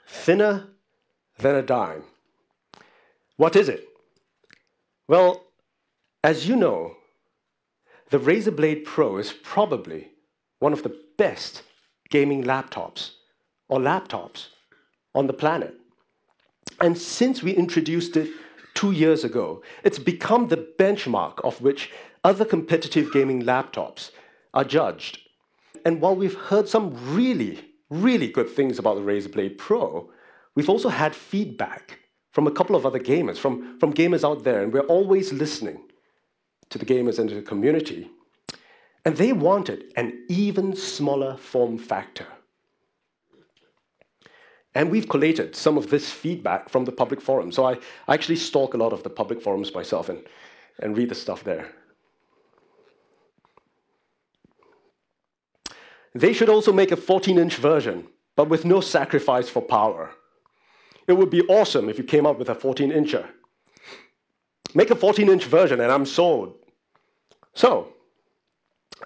thinner than a dime. What is it? Well, as you know, the Razer Blade Pro is probably one of the best gaming laptops on the planet. And since we introduced it 2 years ago, it's become the benchmark of which other competitive gaming laptops are judged. And while we've heard some really, really good things about the Razer Blade Pro, we've also had feedback from a couple of other gamers, from gamers out there, and we're always listening to the gamers and to the community. And they wanted an even smaller form factor. And we've collated some of this feedback from the public forum. So I actually stalk a lot of the public forums myself and read the stuff there. They should also make a 14-inch version, but with no sacrifice for power. It would be awesome if you came up with a 14-incher. Make a 14-inch version and I'm sold. So,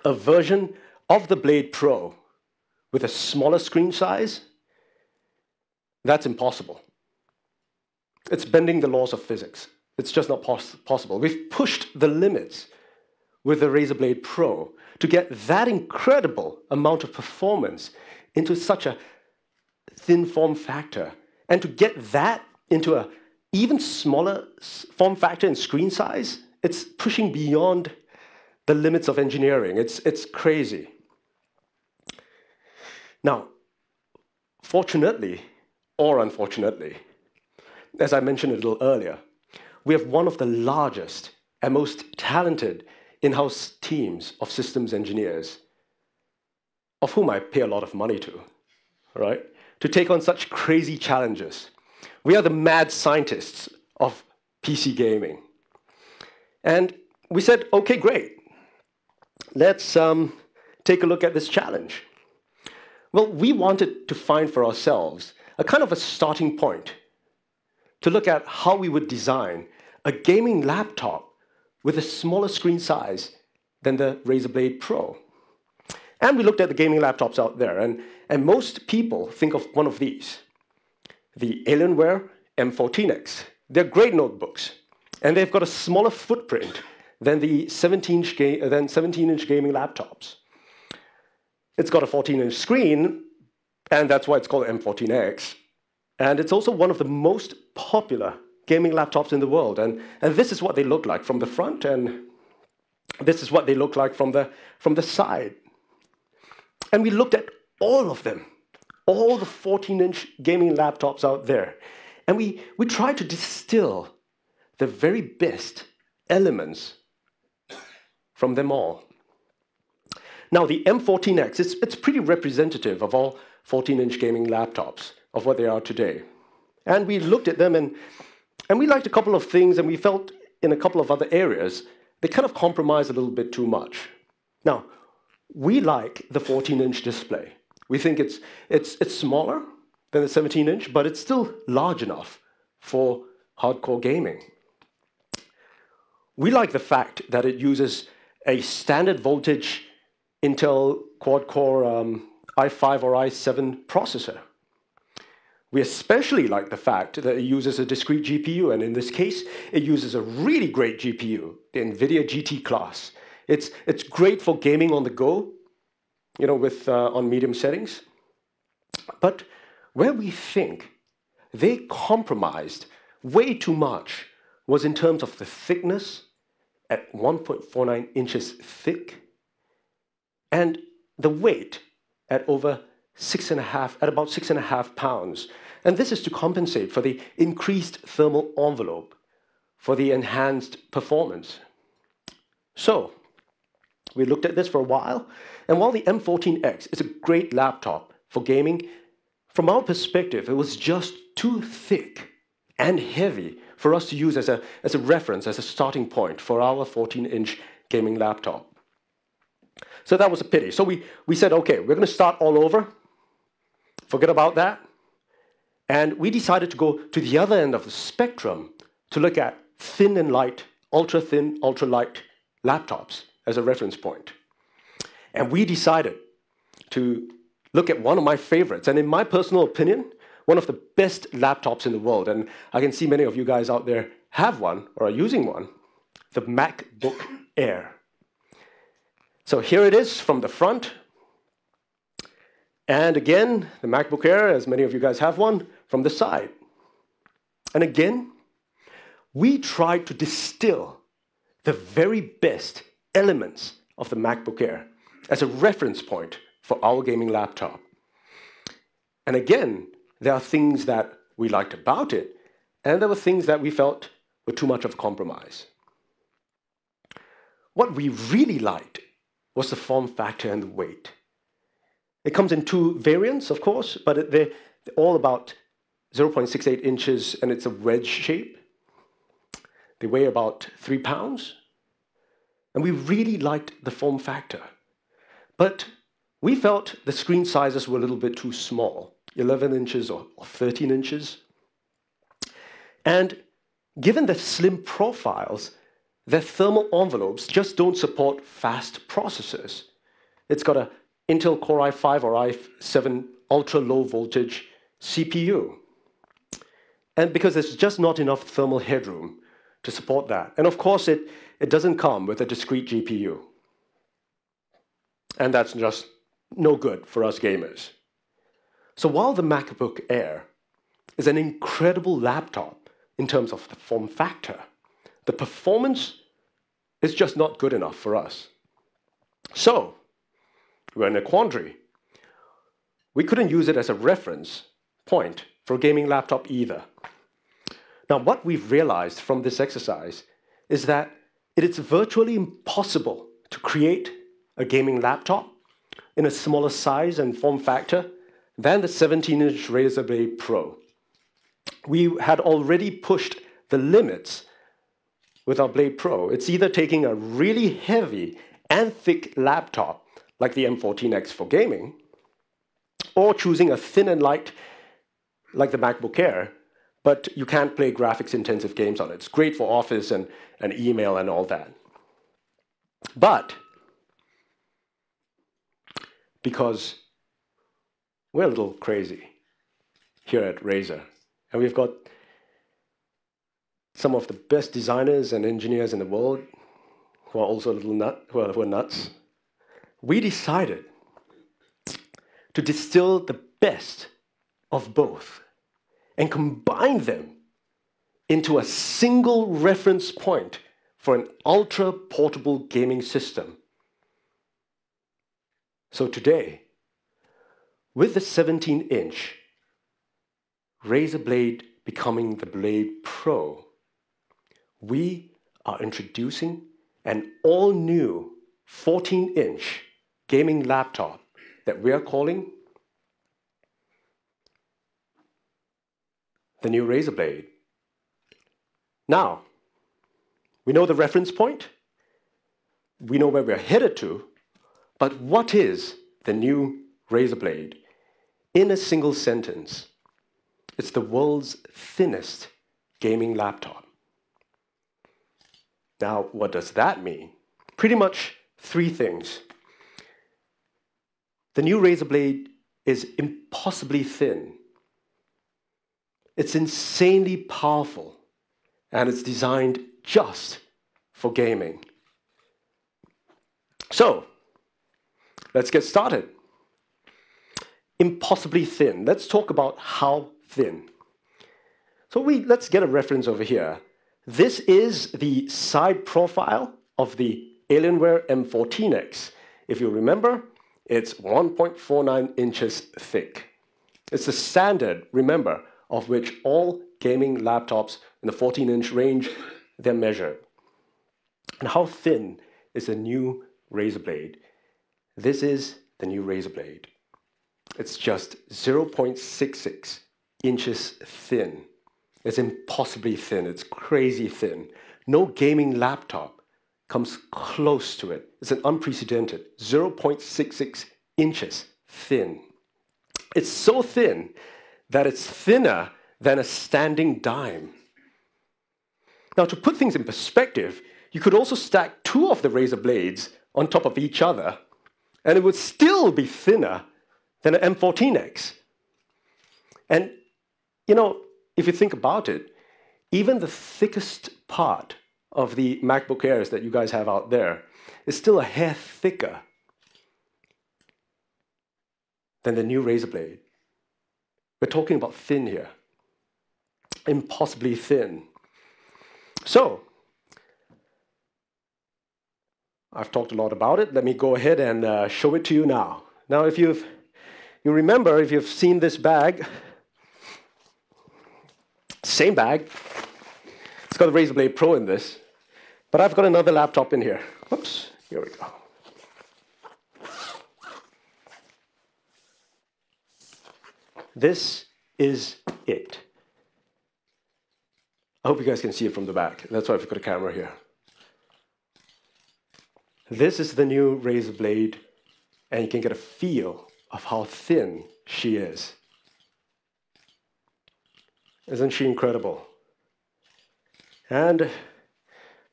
a version of the Blade Pro with a smaller screen size, that's impossible. It's bending the laws of physics. It's just not possible. We've pushed the limits with the Razer Blade Pro to get that incredible amount of performance into such a thin form factor, and to get that into an even smaller form factor and screen size, it's pushing beyond the limits of engineering. It's crazy. Now, fortunately, or unfortunately, as I mentioned a little earlier, we have one of the largest and most talented in-house teams of systems engineers, of whom I pay a lot of money to, right? To take on such crazy challenges. We are the mad scientists of PC gaming. And we said, okay, great. Let's take a look at this challenge. Well, we wanted to find for ourselves a kind of a starting point to look at how we would design a gaming laptop with a smaller screen size than the Razer Blade Pro. And we looked at the gaming laptops out there, and most people think of one of these, the Alienware M14X. They're great notebooks, and they've got a smaller footprint than the 17-inch gaming laptops. It's got a 14-inch screen, and that's why it's called M14X. And it's also one of the most popular gaming laptops in the world. And this is what they look like from the front, and this is what they look like from the side. And we looked at all of them, all the 14-inch gaming laptops out there. And we tried to distill the very best elements from them all. Now, the M14X, it's pretty representative of all 14-inch gaming laptops, of what they are today. And we looked at them, and we liked a couple of things, and we felt in a couple of other areas, they kind of compromise a little bit too much. Now, we like the 14-inch display. We think it's smaller than the 17-inch, but it's still large enough for hardcore gaming. We like the fact that it uses a standard voltage Intel quad-core i5 or i7 processor. We especially like the fact that it uses a discrete GPU, and in this case, it uses a really great GPU, the NVIDIA GT class. It's great for gaming on the go, you know, with on medium settings. But where we think they compromised way too much was in terms of the thickness at 1.49 inches thick, and the weight at about 6.5 pounds. And this is to compensate for the increased thermal envelope for the enhanced performance. So, we looked at this for a while, and while the M14X is a great laptop for gaming, from our perspective, it was just too thick and heavy for us to use as a reference, as a starting point for our 14-inch gaming laptop. So that was a pity. So we said, okay, we're going to start all over. Forget about that. And we decided to go to the other end of the spectrum to look at thin and light, ultra-thin, ultra-light laptops as a reference point. And we decided to look at one of my favorites, and in my personal opinion, one of the best laptops in the world, and I can see many of you guys out there have one or are using one, the MacBook Air. So here it is from the front. And again, the MacBook Air, as many of you guys have one, from the side. And again, we tried to distill the very best elements of the MacBook Air as a reference point for our gaming laptop. And again, there are things that we liked about it, and there were things that we felt were too much of a compromise. What we really liked was the form factor and the weight. It comes in two variants, of course, but they're all about 0.68 inches, and it's a wedge shape. They weigh about 3 pounds. And we really liked the form factor. But we felt the screen sizes were a little bit too small, 11 inches or 13 inches. And given the slim profiles, their thermal envelopes just don't support fast processors. It's got a Intel Core i5 or i7 ultra-low voltage CPU. And because there's just not enough thermal headroom to support that. And of course, it doesn't come with a discrete GPU. And that's just no good for us gamers. So while the MacBook Air is an incredible laptop in terms of the form factor, the performance is just not good enough for us. So we're in a quandary. We couldn't use it as a reference point for a gaming laptop either. Now, what we've realized from this exercise is that it is virtually impossible to create a gaming laptop in a smaller size and form factor than the 17-inch Razer Blade Pro. We had already pushed the limits with our Blade Pro. It's either taking a really heavy and thick laptop like the M14X for gaming, or choosing a thin and light like the MacBook Air, but you can't play graphics-intensive games on it. It's great for office and email and all that. But because we're a little crazy here at Razer, and we've got some of the best designers and engineers in the world who are also a little who are nuts, we decided to distill the best of both and combine them into a single reference point for an ultra-portable gaming system. So today, with the 17-inch Razer Blade becoming the Blade Pro, we are introducing an all-new 14-inch gaming laptop that we are calling the new Razer Blade. Now, we know the reference point, we know where we're headed to, but what is the new Razer Blade? In a single sentence, it's the world's thinnest gaming laptop. Now, what does that mean? Pretty much 3 things. The new Razer Blade is impossibly thin. It's insanely powerful, and it's designed just for gaming. So, let's get started. Impossibly thin. Let's talk about how thin. So let's get a reference over here. This is the side profile of the Alienware M14X. If you remember, it's 1.49 inches thick. It's the standard, remember, of which all gaming laptops in the 14-inch range, they're measured. And how thin is the new Razer Blade? This is the new Razer Blade. It's just 0.66 inches thin. It's impossibly thin. It's crazy thin. No gaming laptop comes close to it. It's an unprecedented 0.66 inches thin. It's so thin that it's thinner than a standing dime. Now, to put things in perspective, you could also stack 2 of the Razer Blades on top of each other, and it would still be thinner than an M14X. And you know, if you think about it, even the thickest part of the MacBook Airs that you guys have out there is still a hair thicker than the new Razer Blade. We're talking about thin here, impossibly thin. So, I've talked a lot about it. Let me go ahead and show it to you now. Now, if you remember, if you've seen this bag, same bag. It's got the Razer Blade Pro in this, but I've got another laptop in here. Whoops, here we go. This is it. I hope you guys can see it from the back. That's why I've got a camera here. This is the new Razer Blade, and you can get a feel of how thin she is. Isn't she incredible? And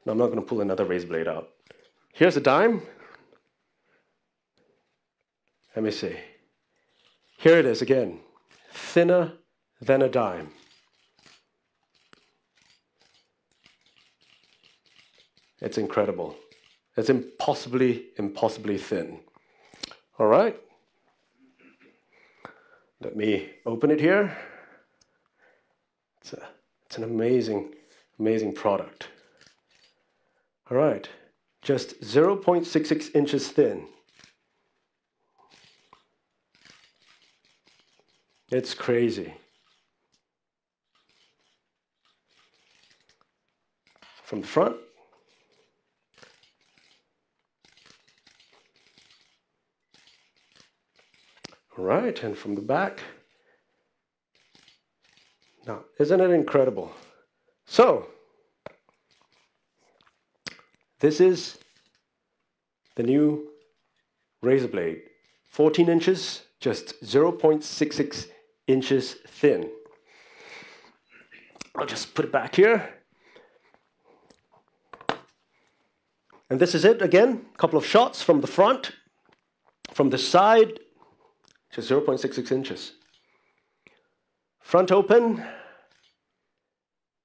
no, I'm not going to pull another Razer Blade out. Here's a dime. Let me see. Here it is again. Thinner than a dime. It's incredible. It's impossibly thin. All right. Let me open it here. It's an amazing product. All right. Just 0.66 inches thin. It's crazy. From the front. All right, and from the back. Now, isn't it incredible? So, this is the new Razer Blade. 14 inches, just 0.66 inches thin. I'll just put it back here. And this is it again. A couple of shots from the front, from the side, just 0.66 inches. Front open,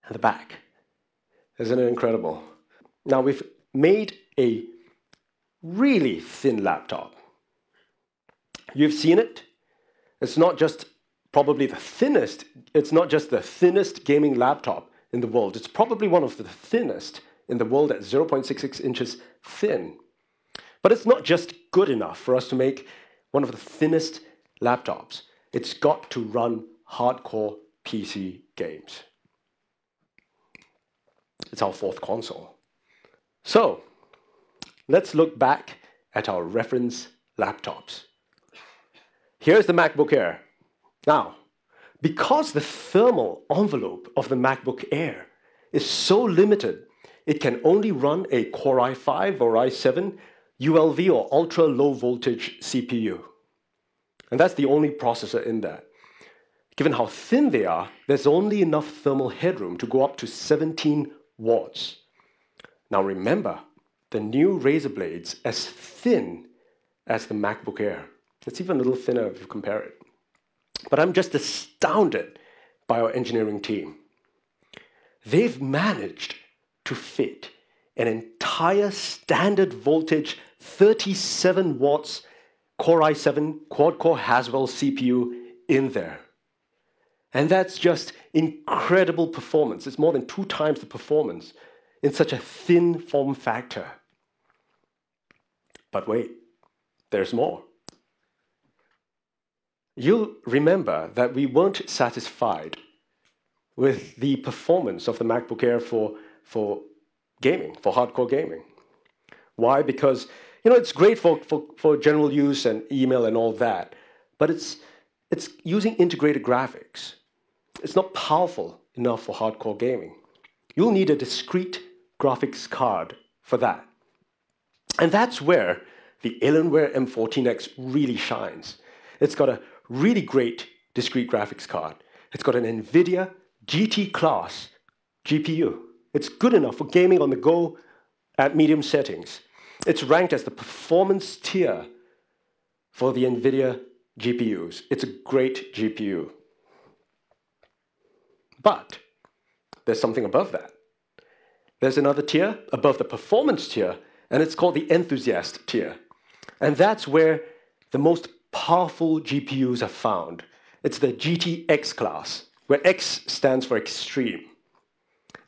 and the back. Isn't it incredible? Now we've made a really thin laptop. You've seen it. It's not just probably the thinnest, it's not just the thinnest gaming laptop in the world. It's probably one of the thinnest in the world at 0.66 inches thin. But it's not just good enough for us to make one of the thinnest laptops. It's got to run hardcore PC games. It's our fourth console. So, let's look back at our reference laptops. Here's the MacBook Air. Now, because the thermal envelope of the MacBook Air is so limited, it can only run a Core i5 or i7 ULV or ultra low voltage CPU. And that's the only processor in there. Given how thin they are, there's only enough thermal headroom to go up to 17 watts. Now remember, the new Razer Blade's as thin as the MacBook Air. It's even a little thinner if you compare it. But I'm just astounded by our engineering team. They've managed to fit an entire standard voltage 37 watts Core i7 quad-core Haswell CPU in there. And that's just incredible performance. It's more than 2 times the performance in such a thin form factor. But wait, there's more. You'll remember that we weren't satisfied with the performance of the MacBook Air for gaming, for hardcore gaming. Why? Because it's great for general use and email and all that, but it's using integrated graphics. It's not powerful enough for hardcore gaming. You'll need a discrete graphics card for that. And that's where the Alienware M14X really shines. It's got a really great discrete graphics card. It's got an NVIDIA GT class GPU. It's good enough for gaming on the go at medium settings. It's ranked as the performance tier for the NVIDIA GPUs. It's a great GPU. But there's something above that. There's another tier above the performance tier, and it's called the enthusiast tier. And that's where the most powerful GPUs are found. It's the GTX class, where X stands for extreme.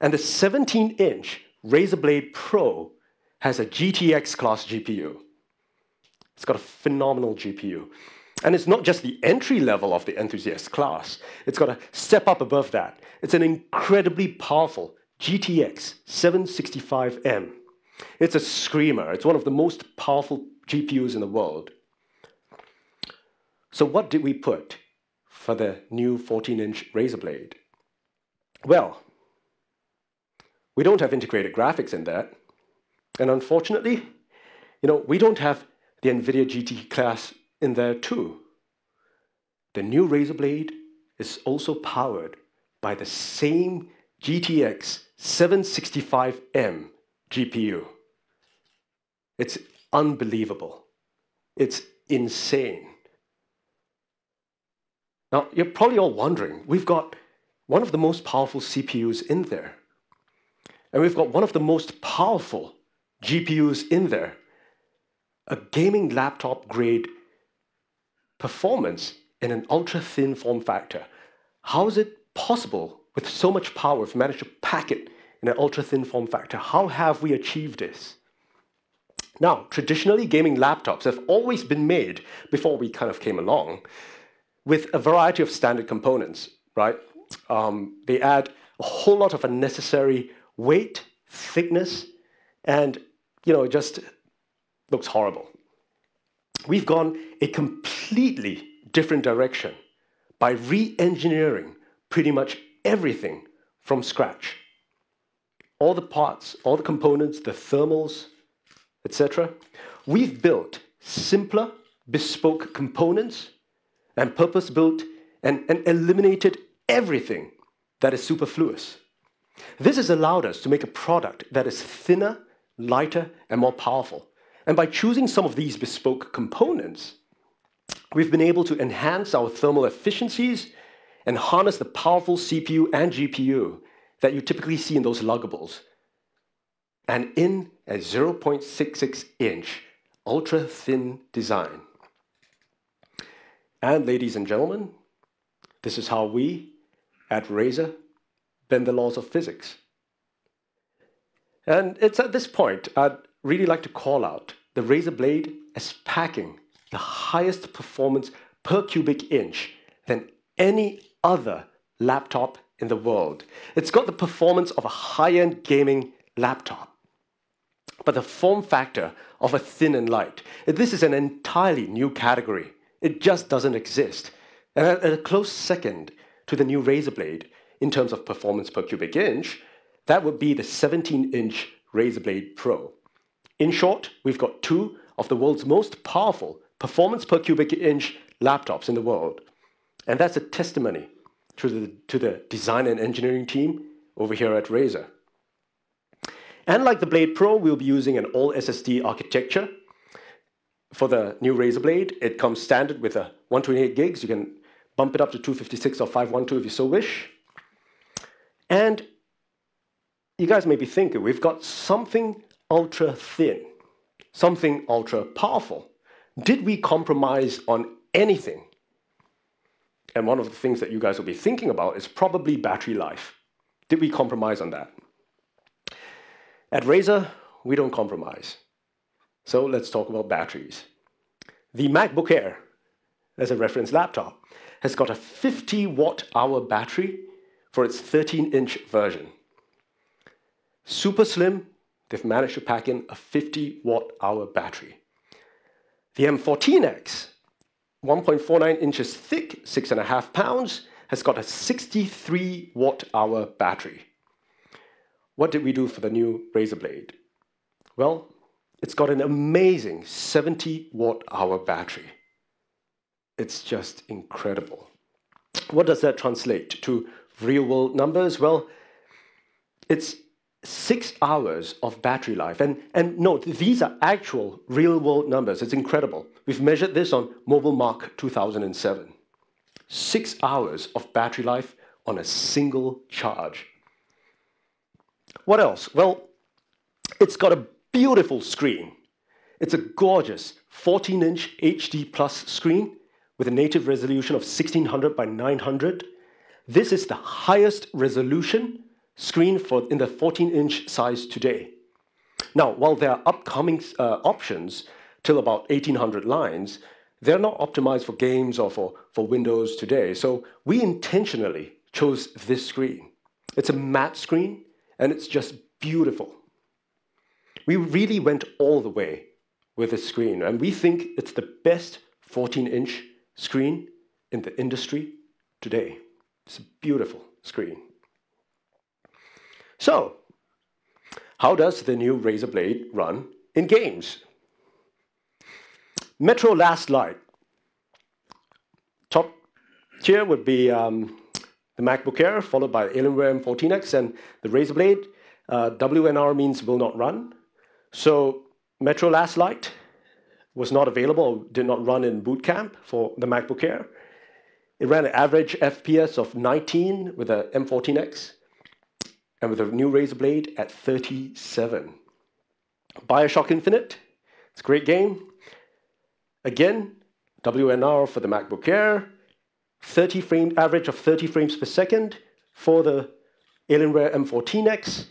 And the 17-inch Razer Blade Pro has a GTX class GPU. It's got a phenomenal GPU. And it's not just the entry level of the enthusiast class. It's got a step up above that. It's an incredibly powerful GTX 765M. It's a screamer. It's one of the most powerful GPUs in the world. So what did we put for the new 14-inch Razer Blade? Well, we don't have integrated graphics in that. And unfortunately, we don't have the NVIDIA GT class in there too. The new Razer Blade is also powered by the same GTX 765M GPU. It's unbelievable. It's insane. Now, you're probably all wondering, we've got one of the most powerful CPUs in there. And we've got one of the most powerful GPUs in there. A gaming laptop grade performance in an ultra-thin form factor. How is it possible with so much power if we managed to pack it in an ultra-thin form factor? How have we achieved this? Now, traditionally, gaming laptops have always been made, before we kind of came along, with a variety of standard components, right? They add a whole lot of unnecessary weight, thickness, and, it just looks horrible. We've gone a completely different direction by re-engineering pretty much everything from scratch. All the parts, all the components, the thermals, etc. We've built simpler, bespoke components and purpose-built and eliminated everything that is superfluous. This has allowed us to make a product that is thinner, lighter, and more powerful. And by choosing some of these bespoke components, we've been able to enhance our thermal efficiencies and harness the powerful CPU and GPU that you typically see in those luggables, and in a 0.66-inch ultra-thin design. And ladies and gentlemen, this is how we, at Razer, bend the laws of physics. And it's at this point I'd really like to call out the Razer Blade as packing the highest performance per cubic inch than any other laptop in the world. It's got the performance of a high-end gaming laptop, but the form factor of a thin and light. This is an entirely new category. It just doesn't exist. And at a close second to the new Razer Blade, in terms of performance per cubic inch, that would be the 17-inch Razer Blade Pro. In short, we've got two of the world's most powerful performance per cubic inch laptops in the world. And that's a testimony to the design and engineering team over here at Razer. And like the Blade Pro, we'll be using an all-SSD architecture. For the new Razer Blade, it comes standard with a 128 gigs. You can bump it up to 256 or 512 if you so wish. And you guys may be thinking, we've got something ultra-thin, something ultra-powerful. Did we compromise on anything? And one of the things that you guys will be thinking about is probably battery life. Did we compromise on that? At Razer, we don't compromise. So let's talk about batteries. The MacBook Air, as a reference laptop, has got a 50 watt-hour battery for its 13-inch version. Super slim, they've managed to pack in a 50 watt-hour battery. The M14X, 1.49 inches thick, 6.5 pounds, has got a 63 watt-hour battery. What did we do for the new Razer Blade? Well, it's got an amazing 70 watt-hour battery. It's just incredible. What does that translate to real-world numbers? Well, it's 6 hours of battery life. And note, these are actual real-world numbers. It's incredible. We've measured this on Mobile Mark 2007. 6 hours of battery life on a single charge. What else? Well, it's got a beautiful screen. It's a gorgeous 14-inch HD plus screen with a native resolution of 1600 by 900. This is the highest resolution screen in the 14-inch size today. Now, while there are upcoming options till about 1800 lines, they're not optimized for games or for Windows today. So we intentionally chose this screen. It's a matte screen, and it's just beautiful. We really went all the way with this screen, and we think it's the best 14-inch screen in the industry today. It's a beautiful screen. So, how does the new Razer Blade run in games? Metro Last Light. Top tier would be the MacBook Air, followed by Alienware M14X, and the Razer Blade. WNR means will not run. So Metro Last Light was not available, did not run in boot camp for the MacBook Air. It ran an average FPS of 19 with a M14X, and with a new Razer Blade at 37. BioShock Infinite, it's a great game. Again, WNR for the MacBook Air, average of 30 frames per second for the Alienware M14X,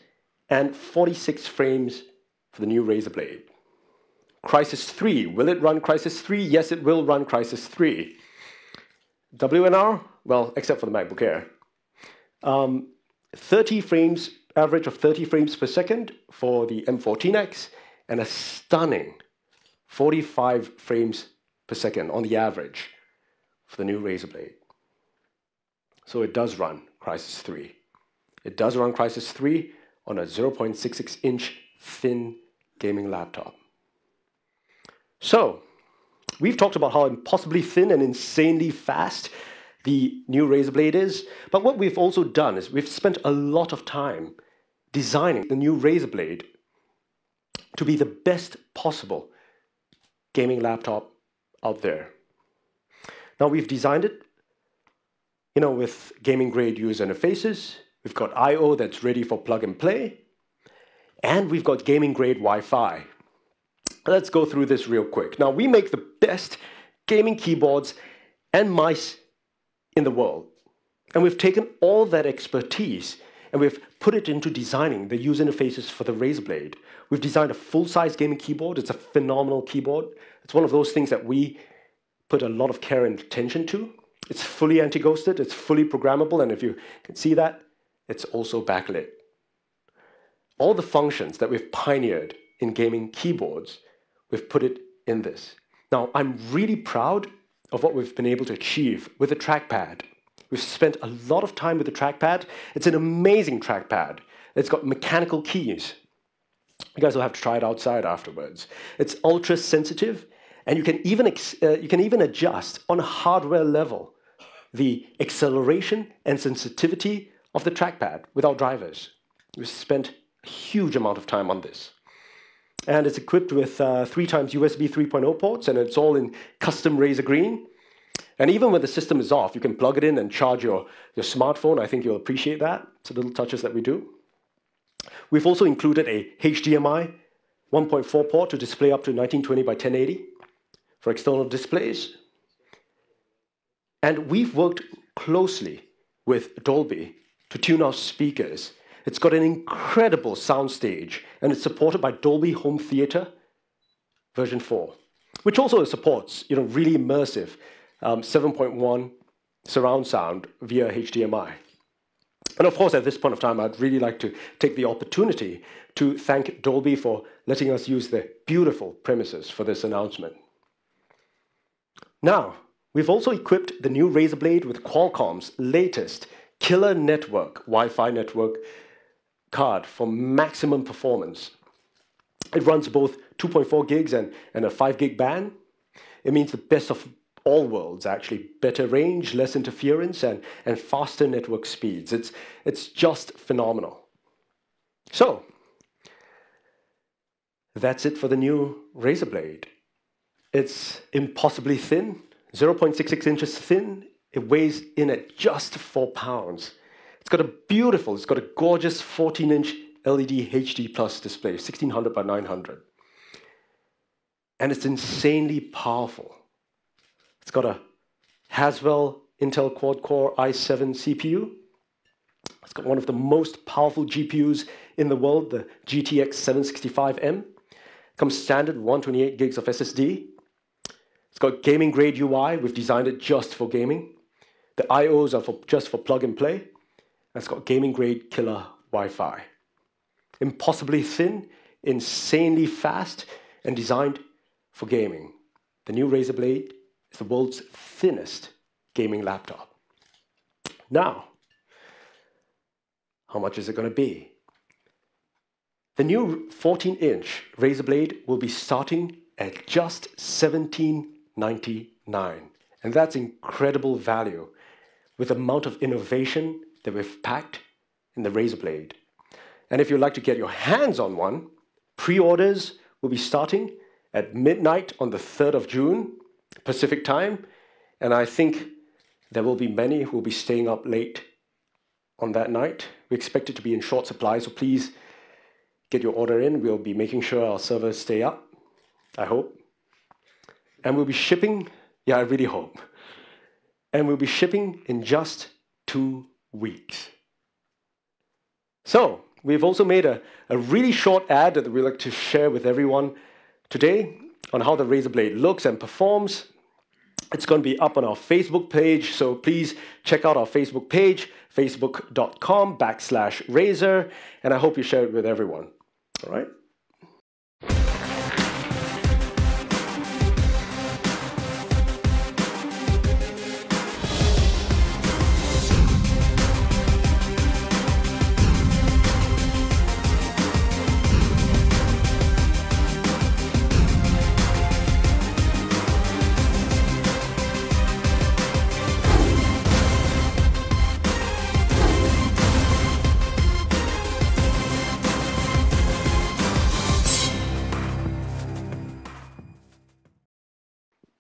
and 46 frames for the new Razer Blade. Crysis 3, will it run Crysis 3? Yes, it will run Crysis 3. WNR, well, except for the MacBook Air. 30 frames, average of 30 frames per second for the M14X, and a stunning 45 frames per second on the average for the new Razer Blade. So it does run Crysis 3. It does run Crysis 3 on a 0.66-inch thin gaming laptop. So, we've talked about how impossibly thin and insanely fast the new Razer Blade is, but what we've also done is we've spent a lot of time designing the new Razer Blade to be the best possible gaming laptop out there. Now, we've designed it, with gaming-grade user interfaces. We've got I/O that's ready for plug and play, and we've got gaming-grade Wi-Fi. Let's go through this real quick. Now, we make the best gaming keyboards and mice in the world. And we've taken all that expertise and we've put it into designing the user interfaces for the Razer Blade. We've designed a full-size gaming keyboard. It's a phenomenal keyboard. It's one of those things that we put a lot of care and attention to. It's fully anti-ghosted, it's fully programmable, and if you can see that, it's also backlit. All the functions that we've pioneered in gaming keyboards, we've put it in this. Now, I'm really proud of what we've been able to achieve with the trackpad. We've spent a lot of time with the trackpad. It's an amazing trackpad. It's got mechanical keys. You guys will have to try it outside afterwards. It's ultra sensitive, and you can even adjust on a hardware level the acceleration and sensitivity of the trackpad without drivers. We've spent a huge amount of time on this. And it's equipped with 3 times USB 3.0 ports, and it's all in custom Razer green. And even when the system is off, you can plug it in and charge your smartphone. I think you'll appreciate that. It's the little touches that we do. We've also included a HDMI 1.4 port to display up to 1920 by 1080 for external displays. And we've worked closely with Dolby to tune our speakers. It's got an incredible soundstage, and it's supported by Dolby Home Theater version 4, which also supports really immersive 7.1 surround sound via HDMI. And of course, at this point of time, I'd really like to take the opportunity to thank Dolby for letting us use their beautiful premises for this announcement. Now, we've also equipped the new Razer Blade with Qualcomm's latest killer network, Wi-Fi network card for maximum performance. It runs both 2.4 gigs and a 5 gig band. It means the best of all worlds, actually. Better range, less interference, and faster network speeds. It's just phenomenal. So, that's it for the new Razer Blade. It's impossibly thin, 0.66 inches thin. It weighs in at just 4 pounds. It's got a gorgeous 14-inch LED HD Plus display, 1600 by 900. And it's insanely powerful. It's got a Haswell Intel quad-core i7 CPU. It's got one of the most powerful GPUs in the world, the GTX 765M. Comes standard 128 gigs of SSD. It's got gaming-grade UI. We've designed it just for gaming. The I/Os are just for plug and play. And it's got gaming-grade killer Wi-Fi. Impossibly thin, insanely fast, and designed for gaming. The new Razer Blade is the world's thinnest gaming laptop. Now, how much is it going to be? The new 14-inch Razer Blade will be starting at just $17.99. And that's incredible value with the amount of innovation that we've packed in the Razer Blade. And if you'd like to get your hands on one, pre-orders will be starting at midnight on the 3rd of June, Pacific time. And I think there will be many who will be staying up late on that night. We expect it to be in short supply, so please get your order in. We'll be making sure our servers stay up, I hope. And we'll be shipping, yeah, I really hope. And we'll be shipping in just 2 weeks. So, we've also made a really short ad that we'd like to share with everyone today on how the Razer Blade looks and performs. It's going to be up on our Facebook page, so please check out our Facebook page, facebook.com/Razer, and I hope you share it with everyone. All right?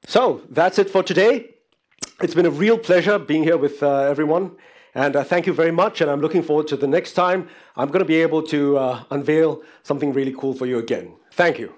So that's it for today. It's been a real pleasure being here with everyone. And thank you very much. And I'm looking forward to the next time I'm going to be able to unveil something really cool for you again. Thank you.